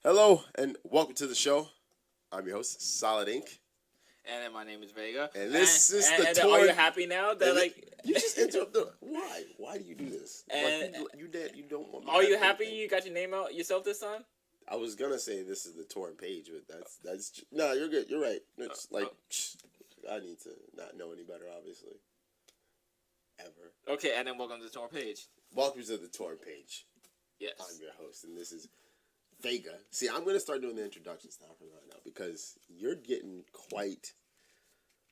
Hello and welcome to the show. I'm your host, Solid Inc. And then my name is Vega. And this is the and tour. Are you happy now that you just interrupt the why? Why do you do this? And you don't want me are to you have happy anything. you got your name out yourself this time? I was gonna say this is the torn page, but no. You're good. You're right. It's I need to not know any better, obviously. Ever. Okay, and then welcome to the tour page. Welcome to the torn page. Yes. I'm your host, and this is Vega. See, I'm gonna start doing the introductions now from right now because you're getting quite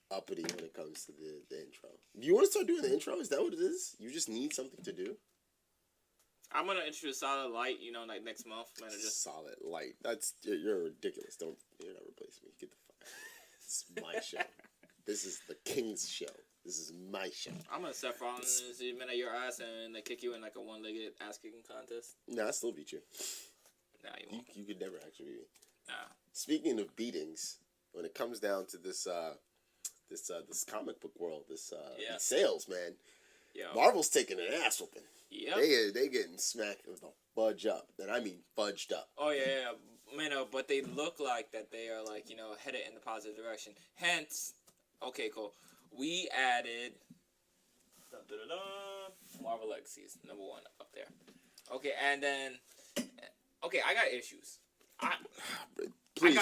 uppity when it comes to the intro. Do you want to start doing the intro? Is that what it is? You just need something to do? I'm gonna introduce Solid Light, like next month. Solid Light. You're ridiculous. You're not replacing me. Get the fuck. This is my show. This is the King's show. This is my show. I'm gonna Seth Rollins minute your ass and they kick you in like a one-legged ass kicking contest. Nah, I still beat you. Nah, you won't. You could never actually beat me. Nah. Speaking of beatings, when it comes down to this comic book world, these sales, man. Yo. Marvel's taking an ass whooping. Yep. They getting smacked with a fudge up. And I mean fudged up. Oh yeah. Man, but they look like that they are headed in the positive direction. Hence, okay, cool. We added Marvel Legacies, number 1 up there. Okay, and then I got issues. Please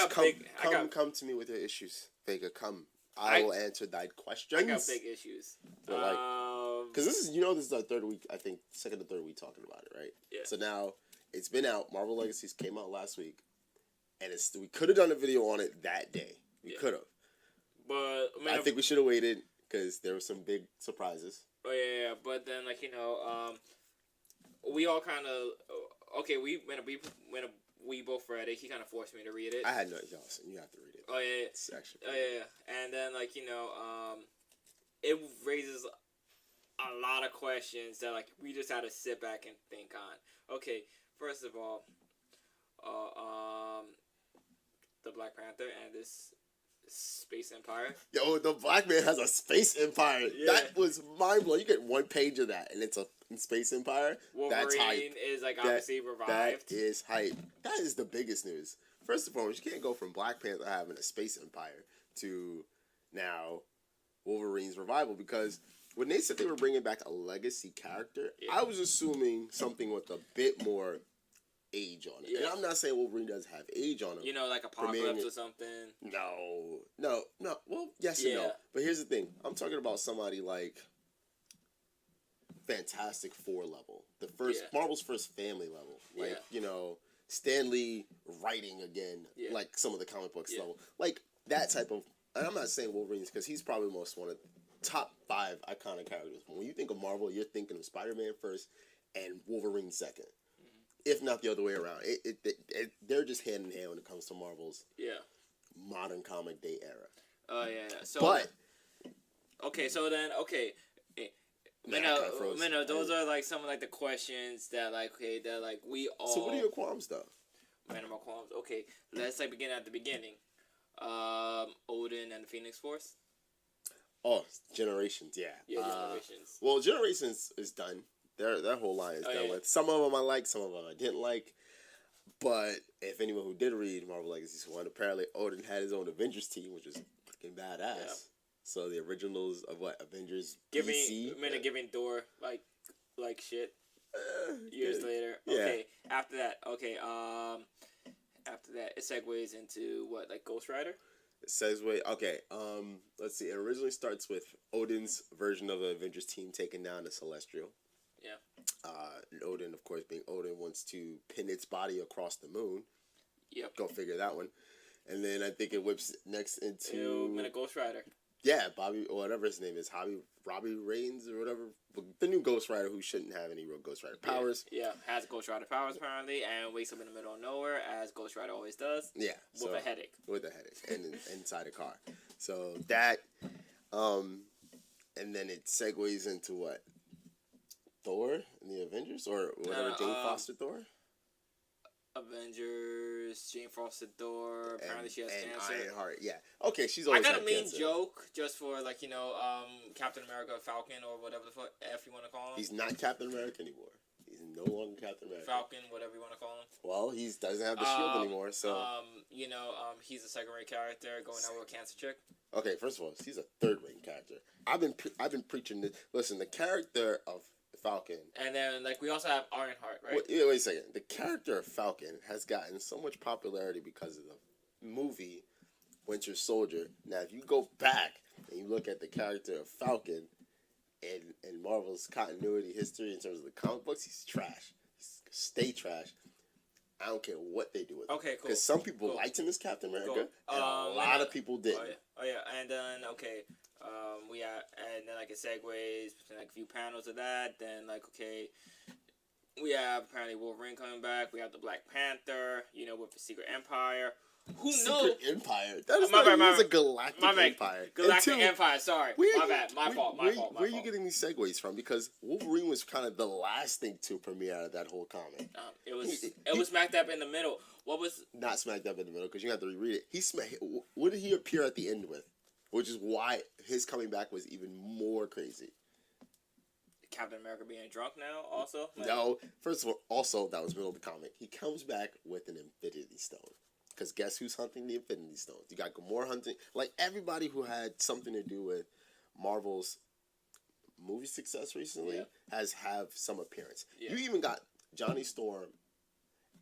come to me with your issues, Vega. Come, I will answer thy questions. I got big issues. Because this is our third week. I think second or third week talking about it, right? Yeah. So now it's been out. Marvel Legacies came out last week, and we could have done a video on it that day. We could have. But I think we should have waited because there were some big surprises. Oh yeah. But then we all kind of when we both read it, he kind of forced me to read it. I had no y'all. You have to read it. Oh yeah. It's actually. Oh yeah. And then it raises a lot of questions that we just had to sit back and think on. Okay, first of all, the Black Panther and this space empire. Yo, the Black Man has a space empire. Yeah. That was mind blowing. You get one page of that, and it's a space empire. Wolverine That's hype. is obviously revived. That is hype. That is the biggest news. First and foremost, you can't go from Black Panther having a space empire to now Wolverine's revival, because when they said they were bringing back a legacy character, I was assuming something with a bit more age on it. Yeah. And I'm not saying Wolverine doesn't have age on him. Like Apocalypse or something. No. Well, yes and no. But here's the thing. I'm talking about somebody like Fantastic Four level. Marvel's first family level. Stan Lee writing again, like some of the comic books level. Like that type of, and I'm not saying Wolverine's because he's probably most one of the top 5 iconic characters. When you think of Marvel, you're thinking of Spider-Man first and Wolverine second. If not the other way around. They're just hand in hand when it comes to Marvel's modern comic day era. Oh, yeah. So, but... those are some of the questions that we all... So what are your qualms though? My qualms. Okay, let's begin at the beginning. Odin and the Phoenix Force. Oh, Generations, yeah. Yeah, Generations. Well, Generations is done. Their whole line is done with. Some of them I liked, some of them I didn't like. But if anyone who did read Marvel Legacies 1, apparently Odin had his own Avengers team, which was fucking badass. Yeah. So the originals of Avengers BC? Giving Thor like shit years later. Okay, after that, it segues into Ghost Rider? It says, let's see. It originally starts with Odin's version of the Avengers team taking down the Celestial. Yeah. Odin, of course, being Odin, wants to pin its body across the moon. Yep. Go figure that one. And then I think it whips next into... Ghost Rider. Yeah, Bobby, or whatever his name is, Robbie Reigns or whatever. The new Ghost Rider who shouldn't have any real Ghost Rider powers. Yeah, has Ghost Rider powers apparently, and wakes up in the middle of nowhere, as Ghost Rider always does. Yeah. With a headache. With a headache, and inside a car. So that, and then it segues into what? Thor and the Avengers? Or whatever, Jane Foster Thor? Avengers, Jane Foster Thor. Apparently she has cancer. Ironheart, yeah. Okay, she's always had cancer. I got a mean joke just for Captain America, Falcon, or whatever the fuck if you want to call him. He's not Captain America anymore. He's no longer Captain America. Falcon, whatever you want to call him. Well, he doesn't have the shield anymore, so. He's a second-rate character going out with a cancer chick. Okay, first of all, he's a third-rate character. I've been preaching this. Listen, the character of Falcon. And then, we also have Ironheart, right? Wait a second. The character of Falcon has gotten so much popularity because of the movie Winter Soldier. Now, if you go back and you look at the character of Falcon in Marvel's continuity history in terms of the comic books, he's trash. Stay trash. I don't care what they do with him. Okay, cool. Because some people liked him as Captain America, and a lot of people didn't. Oh yeah, and then we have, and then it segues between a few panels of that. Then we have apparently Wolverine coming back. We have the Black Panther, with the Secret Empire. Who knows? Secret Empire. That is a galactic empire. Galactic Empire. Sorry, my bad. My fault. Where are you getting these segues from? Because Wolverine was kind of the last thing to premiere out of that whole comic. It was smack dab in the middle. What was not smack dab in the middle? Because you have to reread it. What did he appear at the end with? Which is why his coming back was even more crazy. Captain America being drunk now, also. No, first of all, also that was middle of the comic. He comes back with an Infinity Stone. Because guess who's hunting the Infinity Stones? You got Gamora hunting. Everybody who had something to do with Marvel's movie success recently have some appearance. Yeah. You even got Johnny Storm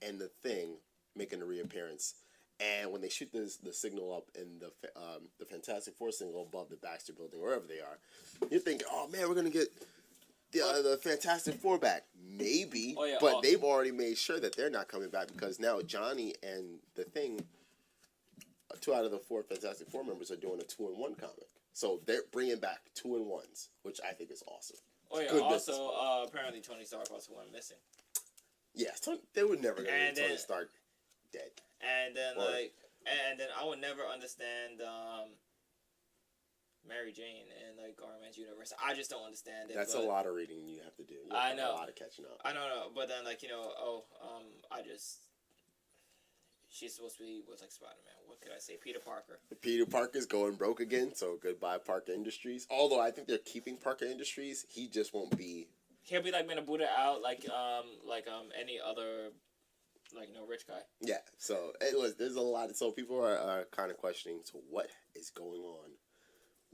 and the Thing making a reappearance. And when they shoot the signal up in the Fantastic Four signal above the Baxter Building, wherever they are, you're thinking, oh man, we're going to get the Fantastic Four back. Maybe, but they've already made sure that they're not coming back because now Johnny and the Thing, 2 out of the 4 Fantastic Four members are doing a 2-in-1 comic. So they're bringing back 2-in-1s, which I think is awesome. Oh yeah. Also, apparently Tony Stark also went missing. Yeah, they would never go to Tony Stark dead. And then and then I would never understand Mary Jane in Garment's universe. I just don't understand it. That's a lot of reading you have to do. I know. A lot of catching up. I know, but then she's supposed to be Spider-Man. What could I say? Peter Parker. Peter Parker's going broke again, so goodbye Parker Industries. Although I think they're keeping Parker Industries, he just won't be. He'll be Buddha out any other rich guy. Yeah. So there's a lot. So people are kind of questioning. So what is going on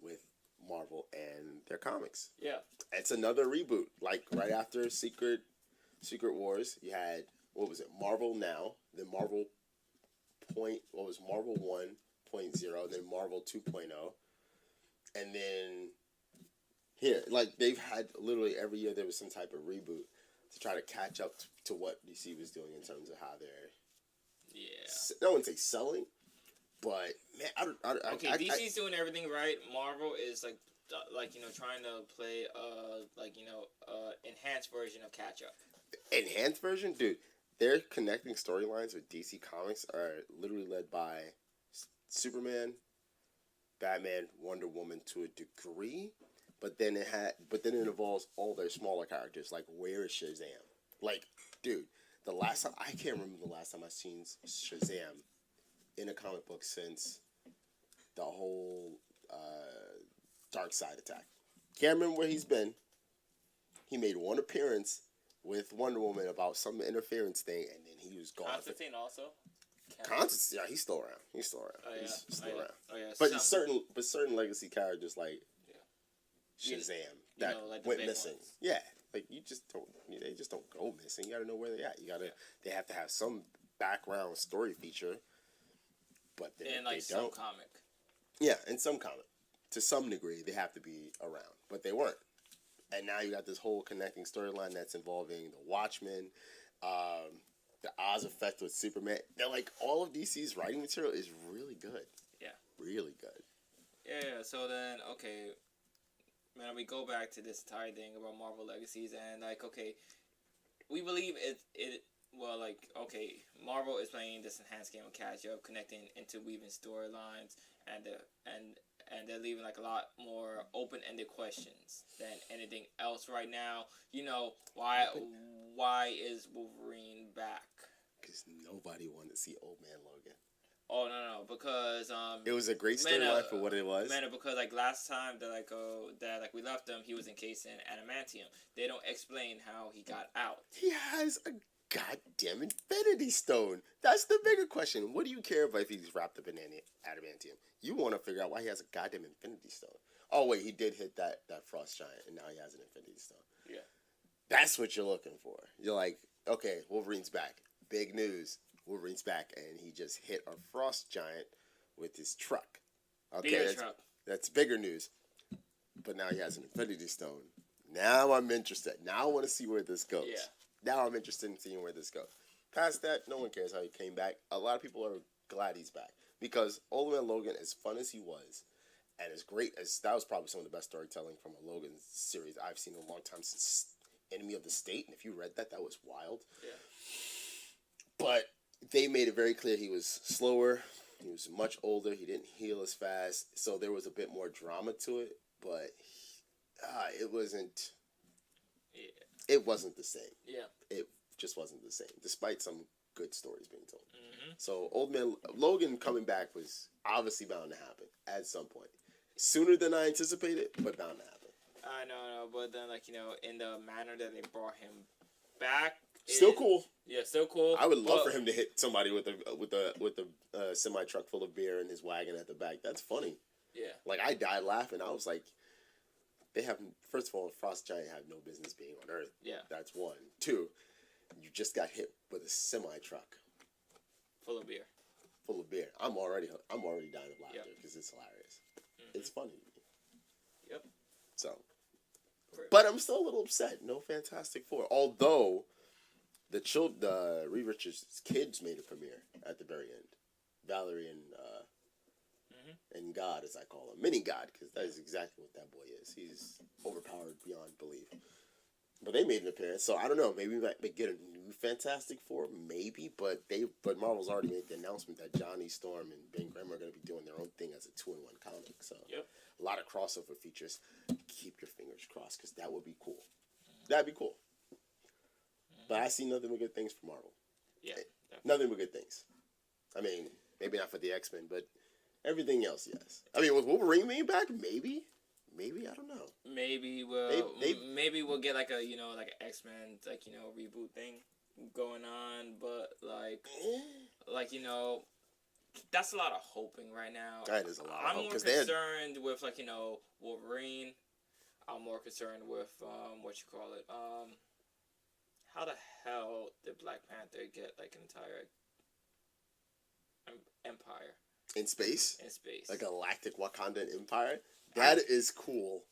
with Marvel and their comics? Yeah. It's another reboot. Right after Secret Wars, you had, what was it, Marvel Now, then Marvel Marvel 1.0, then Marvel 2.0, and then here, they've had literally every year there was some type of reboot to try to catch up to what DC was doing in terms of how they're, I wouldn't say selling, but man, DC's doing everything right. Marvel is trying to play enhanced version of catch up. Enhanced version, dude. Their connecting storylines with DC Comics are literally led by Superman, Batman, Wonder Woman to a degree, but then it involves all their smaller characters. Where is Shazam? Dude, I can't remember the last time I've seen Shazam in a comic book since the whole Dark Side attack. Can't remember where he's been. He made one appearance with Wonder Woman about some interference thing, and then he was gone. Constantine also? Constantine, yeah, he's still around. He's still around. Oh, yeah. He's still around. Oh, yeah. But certain legacy characers Shazam that went missing. Ones. Yeah. They just don't go missing. You gotta know where they're at. They have to have some background story feature. But they don't. Some comic. Yeah, in some comic. To some degree, they have to be around. But they weren't. And now you got this whole connecting storyline that's involving the Watchmen, the Oz effect with Superman. They're all of DC's writing material is really good. Yeah. Really good. Yeah, so then, man, we go back to this entire thing about Marvel Legacies, and we believe Marvel is playing this enhanced game of catch up, connecting, interweaving storylines, and they're leaving a lot more open-ended questions than anything else right now. Why is Wolverine back? Because nobody wanted to see Old Man Logan. Oh no, because it was a great storyline for what it was. Man, because like last time that we left him, he was encased in adamantium. They don't explain how he got out. He has a goddamn Infinity Stone. That's the bigger question. What do you care about if he's wrapped up in adamantium? You want to figure out why he has a goddamn Infinity Stone. Oh wait, he did hit that frost giant, and now he has an Infinity Stone. Yeah, that's what you're looking for. You're like, okay, Wolverine's back. Big news. Wolverine's back, and he just hit a frost giant with his truck. Okay, that's bigger news. But now he has an Infinity Stone. Now I'm interested. Now I want to see where this goes. Yeah. Now I'm interested in seeing where this goes. Past that, no one cares how he came back. A lot of people are glad he's back because Old Man Logan, as fun as he was, and as great as that was probably some of the best storytelling from a Logan series I've seen in a long time since Enemy of the State. And if you read that, that was wild. Yeah. But they made it very clear he was slower. He was much older. He didn't heal as fast. So there was a bit more drama to it. But it wasn't... Yeah. It wasn't the same. Yeah. It just wasn't the same, despite some good stories being told. Mm-hmm. So Old Man Logan coming back was obviously bound to happen at some point. Sooner than I anticipated, but bound to happen. I know, but then, like, in the manner that they brought him back... Still cool. Yeah, still cool. I would love for him to hit somebody with a semi truck full of beer in his wagon at the back. That's funny. Yeah. Like I died laughing. I was like, they have first of all, Frost Giant have no business being on Earth. Yeah. That's one. Two, you just got hit with a semi truck full of beer. Full of beer. I'm already dying of laughter because it's hilarious. Mm-hmm. It's funny to me. Yep. So, but I'm still a little upset. No Fantastic Four, although. The Reed Richards' kids made a premiere at the very end. Valerie and God, as I call him. Mini God, because that is exactly what that boy is. He's overpowered beyond belief. But they made an appearance, so I don't know. Maybe we might get a new Fantastic Four, maybe. But Marvel's already made the announcement that Johnny Storm and Ben Grimm are going to be doing their own thing as a 2-in-1 comic. So a lot of crossover features. Keep your fingers crossed, because that would be cool. That'd be cool. But I see nothing but good things for Marvel. Yeah. Nothing but good things. I mean, maybe not for the X-Men, but everything else, yes. I mean, with Wolverine being back, maybe, I don't know. Maybe we'll get like a like an X-Men reboot thing going on, but that's a lot of hoping right now. That is a lot. I'm more concerned with Wolverine. I'm more concerned with how the hell did Black Panther get an entire empire in space? In space, a galactic Wakandan empire. That is cool.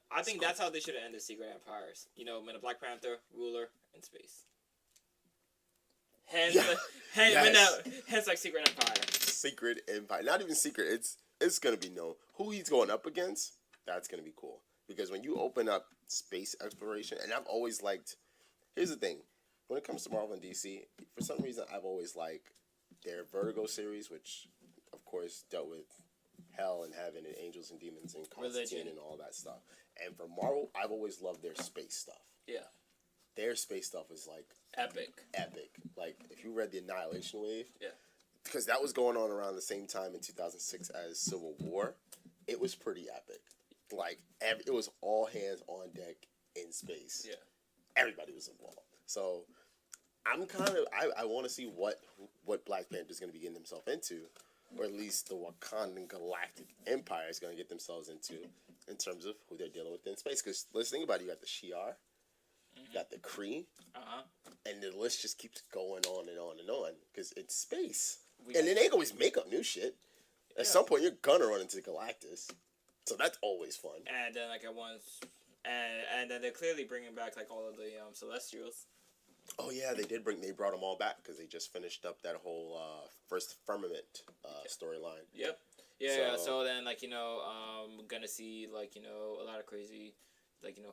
I think that's how they should have ended Secret Empires. When a Black Panther ruler in space. Hence Secret Empire. Secret Empire, not even secret. It's gonna be known who he's going up against. That's gonna be cool because when you open up space exploration, and I've always liked. Here's the thing. When it comes to Marvel and DC, for some reason, I've always liked their Vertigo series, which, of course, dealt with hell and heaven and angels and demons and Constantine and all that stuff. And for Marvel, I've always loved their space stuff. Yeah. Their space stuff is, epic. Like, if you read The Annihilation Wave, yeah, because that was going on around the same time in 2006 as Civil War, it was pretty epic. It was all hands on deck in space. Yeah. Everybody was involved. So I'm I want to see what Black Panther is going to be getting himself into, or at least the Wakandan Galactic Empire is going to get themselves into in terms of who they're dealing with in space. Because let's think about it. You got the Shi'ar, you got the Kree, and the list just keeps going on and on and on because it's space. And then they always make up new shit. At some point, you're gonna run into Galactus. So that's always fun. And then and then they're clearly bringing back all of the Celestials. Oh yeah, they brought them all back because they just finished up that whole first Firmament storyline. Yep. Yeah. So then gonna see a lot of crazy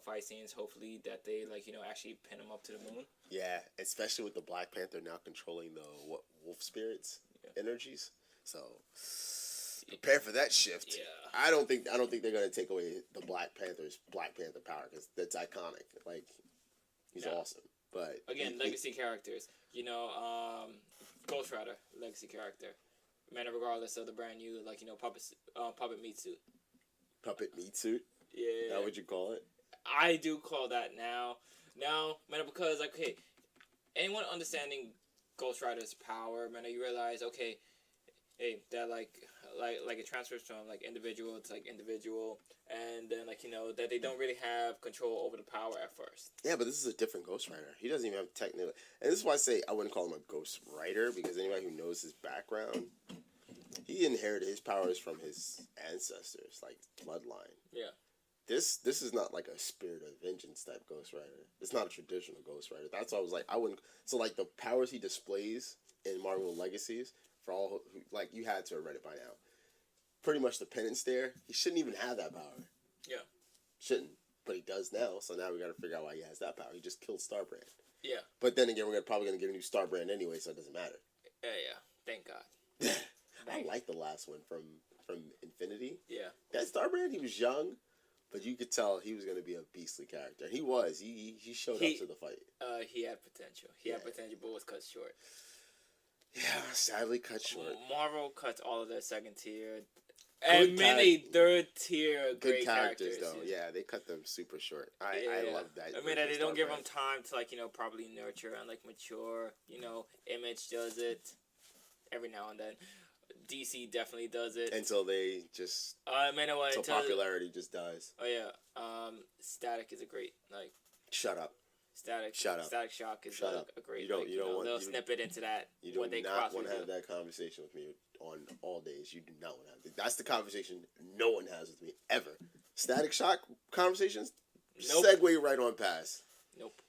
fight scenes. Hopefully that they actually pin them up to the moon. Yeah, especially with the Black Panther now controlling the wolf spirits energies. So. Prepare for that shift. Yeah. I don't think they're gonna take away the Black Panther power because that's iconic. He's awesome. But again, legacy characters. Ghost Rider, legacy character. man, regardless of the brand new, like, puppet meat suit. Puppet meat suit? Yeah. Is that what you call it? I do call that now. Now, man, because, like, okay, anyone understanding Ghost Rider's power, man, you realize, okay, hey, that, like it transfers from, like, individual to, like, individual, and then, like, that they don't really have control over the power at first. Yeah, but this is a different Ghost Rider. He doesn't even have technical... And this is why I say I wouldn't call him a Ghost Rider, because anybody who knows his background, he inherited his powers from his ancestors, like, bloodline. Yeah. This is not like a Spirit of Vengeance type Ghost Rider. It's not a traditional Ghost Rider. That's why I was like, I wouldn't... So, like, the powers he displays in Marvel Legacies, for all who, like, you had to have read it by now. Pretty much the penance there, he shouldn't even have that power. Yeah. Shouldn't. But he does now, so now we gotta figure out why he has that power. He just killed Starbrand. Yeah. But then again, we're probably gonna get a new Starbrand anyway, so it doesn't matter. Yeah. Thank God. I like the last one from Infinity. Yeah. That Starbrand, he was young, but you could tell he was gonna be a beastly character. He was. He showed up to the fight. He had potential. He had potential, but was cut short. Yeah, sadly cut short. Marvel cuts all of their second tier. And many third tier great characters though. Yeah, they cut them super short. I love that. I mean, that they don't give them time to, like, properly nurture and, like, mature. Image does it every now and then. DC definitely does it until they just until popularity just dies. Oh yeah, Static is a great, like. Shut up. Static Shock is a great. They'll snip it into that. You do not want to have that conversation with me on all days. You do not want to have that's the conversation no one has with me ever. Static Shock conversations. Nope. Segue right on past. Nope.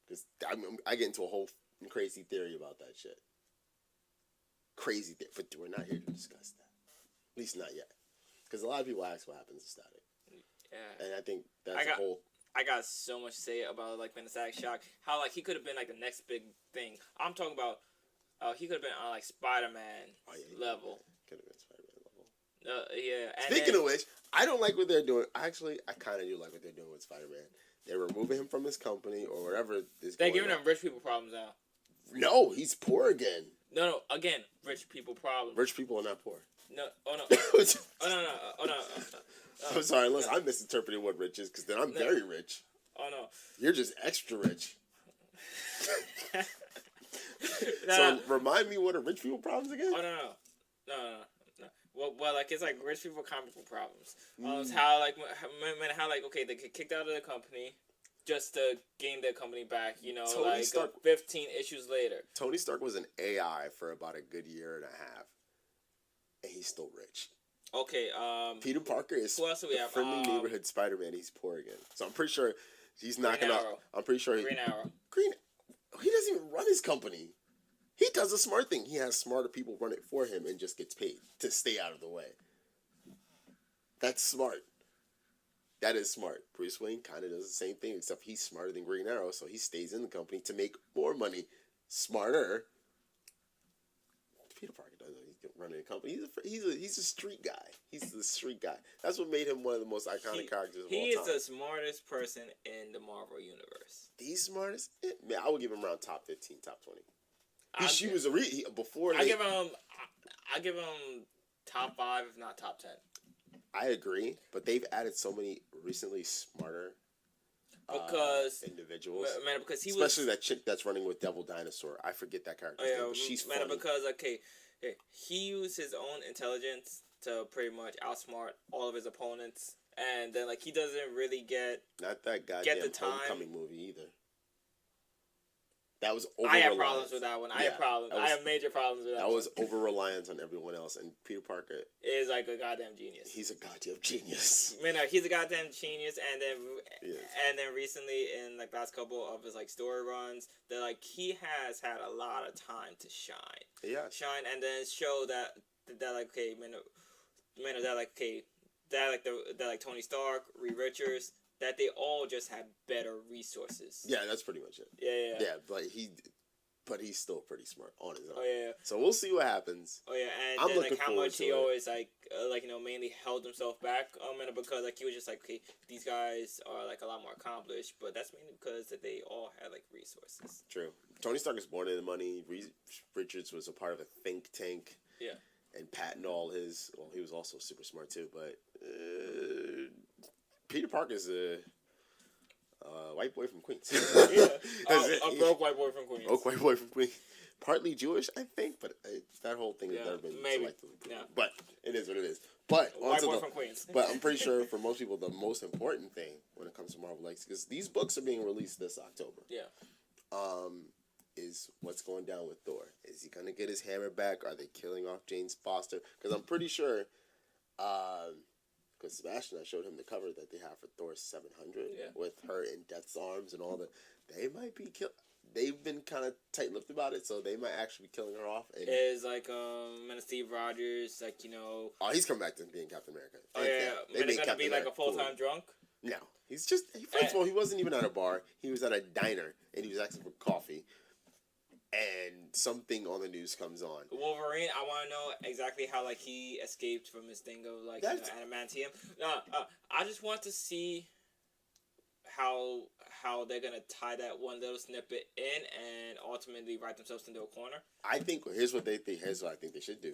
Because I get into a whole crazy theory about that shit. Crazy thing, but we're not here to discuss that. At least not yet. Because a lot of people ask what happens to Static. Yeah. And I think that's a whole... I got so much to say about, like, Static Shock. How, like, he could have been, like, the next big thing. I'm talking about, he could have been on, like, Spider-Man level. Could have been Spider-Man level. Yeah. And Speaking of which, I don't like what they're doing. Actually, I kind of do like what they're doing with Spider-Man. They're removing him from his company or whatever is They're giving him rich people problems now. No, he's poor again. No, again, rich people problems. Rich people are not poor. No, no. No. I'm sorry, unless I misinterpreted what rich is, because then I'm very rich. Oh, no. You're just extra rich. So, remind me what are rich people problems again? Oh, no. Well, like, it's like rich people comic book problems. It's how, like, okay, they get kicked out of the company just to gain their company back, Tony Stark, 15 issues later. Tony Stark was an AI for about a good year and a half. And he's still rich. Okay, Peter Parker is who else do we have? Friendly neighborhood Spider-Man. He's poor again. So I'm pretty sure he's knocking out. I'm pretty sure Green Arrow. He doesn't even run his company. He does a smart thing. He has smarter people run it for him and just gets paid to stay out of the way. That's smart. That is smart. Bruce Wayne kind of does the same thing, except he's smarter than Green Arrow, so he stays in the company to make more money. Smarter. Peter Parker doesn't. He's running a company. He's a street guy. He's the street guy. That's what made him one of the most iconic characters of all time. He is the smartest person in the Marvel universe. The smartest? Man, I would give him around top 15, top 20. I give him top 5, if not top 10. I agree, but they've added so many recently smarter individuals. Man, because especially that chick that's running with Devil Dinosaur. I forget that character's name, but she's funny. Because he used his own intelligence to pretty much outsmart all of his opponents, and then he doesn't really get the Homecoming movie either. That was I have problems with that one. I have major problems with that one. That was over-reliance on everyone else, and Peter Parker is like a goddamn genius. He's a goddamn genius. Man, he's a goddamn genius, and then recently in last couple of his story runs, that he has had a lot of time to shine. Yeah. Shine, and then show that Tony Stark, Reed Richards, that they all just have better resources. Yeah, that's pretty much it. Yeah, but he's still pretty smart on his own. Oh yeah. So we'll see what happens. Oh yeah, and I'm looking how much he it. always mainly held himself back because he was just okay, these guys are a lot more accomplished, but that's mainly because that they all had resources. True. Tony Stark is born into money. Reed Richards was a part of a think tank. Yeah. and patent all his. Well, he was also super smart too, but Peter Parker's a white boy from Queens. A broke white boy from Queens. Broke white boy from Queens. Partly Jewish, I think, but that whole thing has never been maybe. But it is what it is. But white boy from Queens. But I'm pretty sure for most people, the most important thing when it comes to Marvel Legacy, because these books are being released this October. Yeah. Is what's going down with Thor? Is he gonna get his hammer back? Are they killing off Jane Foster? Because I'm pretty sure. Because Sebastian, I showed him the cover that they have for Thor 700 with her in Death's arms and all that. They might be killed. They've been kind of tight-lipped about it, so they might actually be killing her off. And is like Steve Rogers, like, you know. Oh, he's coming back to being Captain America. Oh yeah, but it's gonna be like a full-time drunk. No, he's just. First of all, he wasn't even at a bar. He was at a diner, and he was asking for coffee. And something on the news comes on. Wolverine, I want to know exactly how like he escaped from his thing of like adamantium. I just want to see how they're gonna tie that one little snippet in and ultimately write themselves into a corner. I think here's what I think they should do.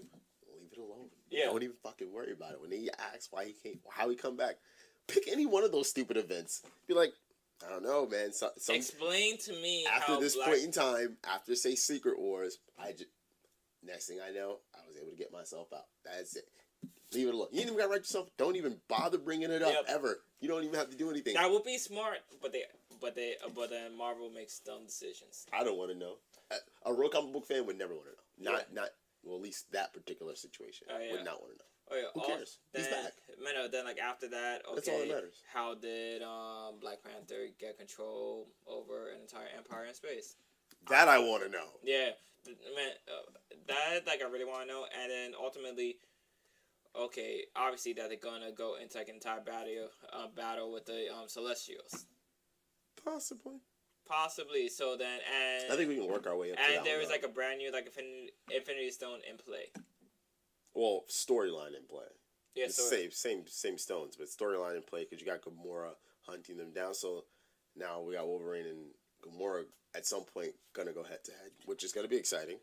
Leave it alone. Yeah. Don't even fucking worry about it. When he asks why he came, how he come back, pick any one of those stupid events. Be like, I don't know, man. Explain to me after how this point in time, after say Secret Wars, next thing I know, I was able to get myself out. That's it. Leave it alone. You ain't even gotta write yourself. Don't even bother bringing it up ever. You don't even have to do anything. That would be smart, but then Marvel makes dumb decisions. I don't want to know. A real comic book fan would never want to know. Well, at least that particular situation would not want to know. Oh yeah, who cares? He's back. Then like after that, okay, that's all that matters. How did Black Panther get control over an entire empire in space? That I want to know. Yeah, man, that like I really want to know. And then ultimately, okay, obviously that they're gonna go into like an entire battle with the Celestials. Possibly. So then, and I think we can work our way up. And there is like a brand new like Infinity Stone in play. Well, storyline in play. Yeah, same stones, but storyline in play because you got Gamora hunting them down. So now we got Wolverine and Gamora at some point gonna go head to head, which is gonna be exciting.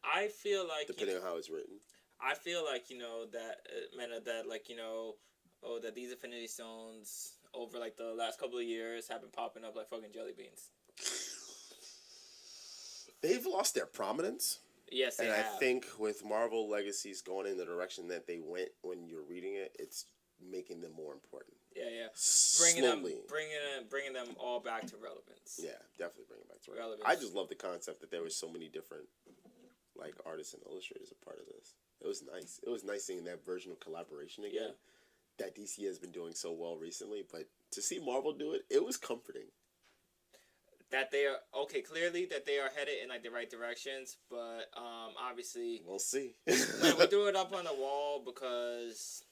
I feel like depending on how it's written. I feel like that these Infinity Stones over like the last couple of years have been popping up like fucking jelly beans. They've lost their prominence. Yes, they have. And I think with Marvel Legacies going in the direction that they went when you're reading it, it's making them more important. Yeah. Bringing them all back to relevance. Yeah, definitely bringing back to relevance. I just love the concept that there was so many different like artists and illustrators a part of this. It was nice. It was nice seeing that version of collaboration again that DC has been doing so well recently. But to see Marvel do it, it was comforting. That they are clearly that they are headed in like the right directions, but obviously we'll see. Man, we threw it up on the wall because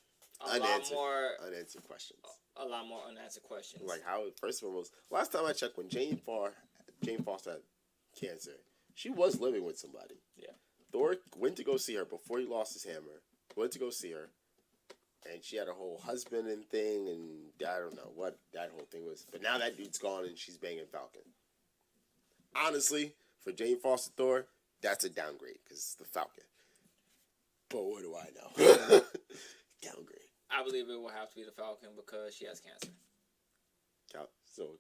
unanswered questions. A lot more unanswered questions. Like how? First and foremost, last time I checked, when Jane Foster had cancer, she was living with somebody. Yeah. Thor went to go see her before he lost his hammer. Went to go see her, and she had a whole husband and thing, and I don't know what that whole thing was. But now that dude's gone, and she's banging Falcon. Honestly, for Jane Foster Thor, that's a downgrade because it's the Falcon. But what do I know? Downgrade. I believe it will have to be the Falcon because she has cancer. So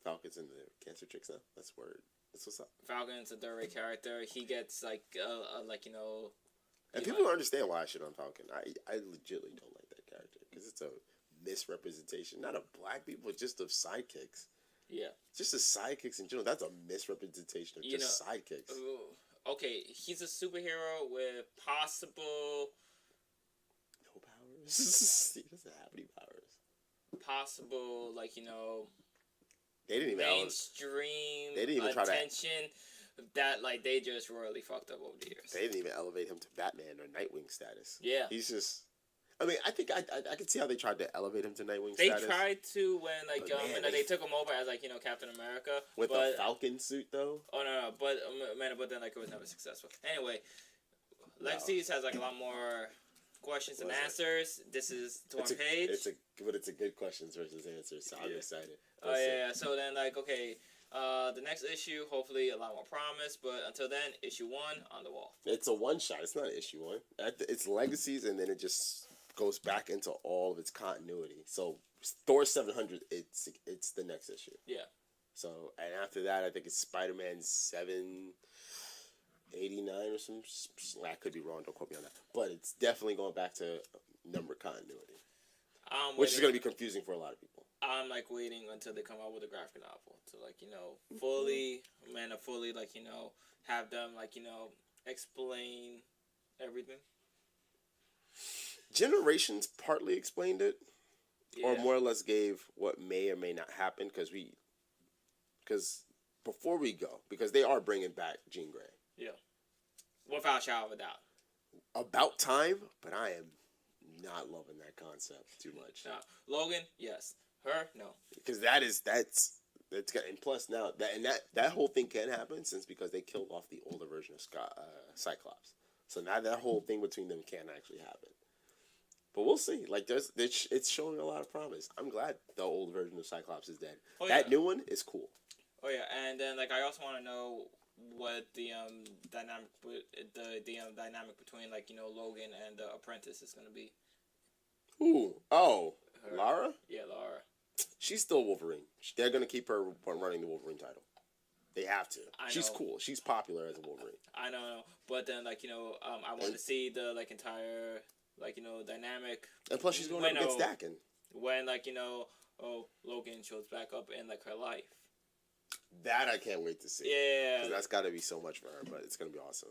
Falcon's in the cancer chicks now? That's word. That's what's up. Falcon's a third-rate character. He gets and people don't understand why I shit on Falcon. I legitimately don't like that character because it's a misrepresentation, not of black people, just of sidekicks. Yeah. Just as sidekicks in general. That's a misrepresentation of sidekicks. Okay, he's a superhero with possible... No powers? He doesn't have any powers. Possible, they didn't even mainstream attention that, they just royally fucked up over the years. They didn't even elevate him to Batman or Nightwing status. Yeah. He's just... I mean, I think I could see how they tried to elevate him to Nightwing status. They tried to when they took him over as Captain America with the Falcon suit though. Oh no, but then it was never successful. Anyway, Legacies has a lot more questions and answers. This is the one page. It's a good questions versus answers. So I'm excited. Oh yeah. So then The next issue, hopefully a lot more promise, but until then, issue 1 on the wall. It's a one shot. It's not issue 1. It's legacies, and then it just goes back into all of its continuity. So Thor 700, it's the next issue. Yeah. So, and after that, I think it's Spider-Man 789 or some. I could be wrong. Don't quote me on that. But it's definitely going back to number continuity, which is going to be confusing for a lot of people. I'm like waiting until they come out with a graphic novel to fully have them explain everything. Generations partly explained it, or more or less gave what may or may not happen because before we go, because they are bringing back Jean Grey. Yeah. Without a shadow of a doubt. About time, but I am not loving that concept too much. Logan, yes. Her, no. Because that's got, and plus now that whole thing can happen because they killed off the older version of Cyclops. So now that whole thing between them can actually happen. But we'll see. Like it's showing a lot of promise. I'm glad the old version of Cyclops is dead. That new one is cool. Oh yeah, and then I also want to know what the dynamic between Logan and the Apprentice is gonna be. Ooh, her. Lara? Yeah, Lara. She's still Wolverine. They're gonna keep her running the Wolverine title. They have to. She's cool. She's popular as a Wolverine. I know, but then I want to see the entire dynamic. And plus, she's going up against Dakin. When Logan shows back up in her life. That I can't wait to see. Yeah, because that's got to be so much for her, but it's gonna be awesome.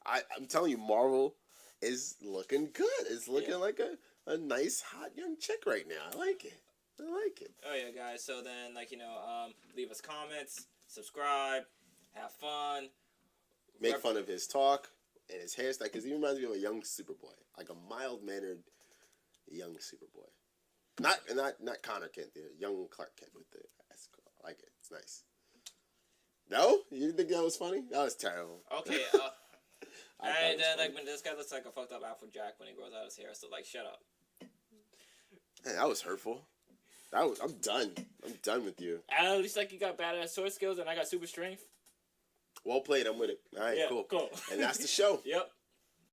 I'm telling you, Marvel is looking good. It's looking like a nice hot young chick right now. I like it. Oh yeah, guys. So then leave us comments, subscribe, have fun, make fun of his talk and his hairstyle because he reminds me of a young Superboy, like a mild mannered young Superboy. Not Connor Kent, the young Clark Kent with the escrow. I like it. It's nice. No? You think that was funny? That was terrible. Okay. And then when this guy looks like a fucked up Afrojack when he grows out his hair, so shut up. Man, that was hurtful. I'm done. I'm done with you. At least you got badass sword skills and I got super strength. Well played. I'm with it. All right, cool. Cool. And that's the show. Yep.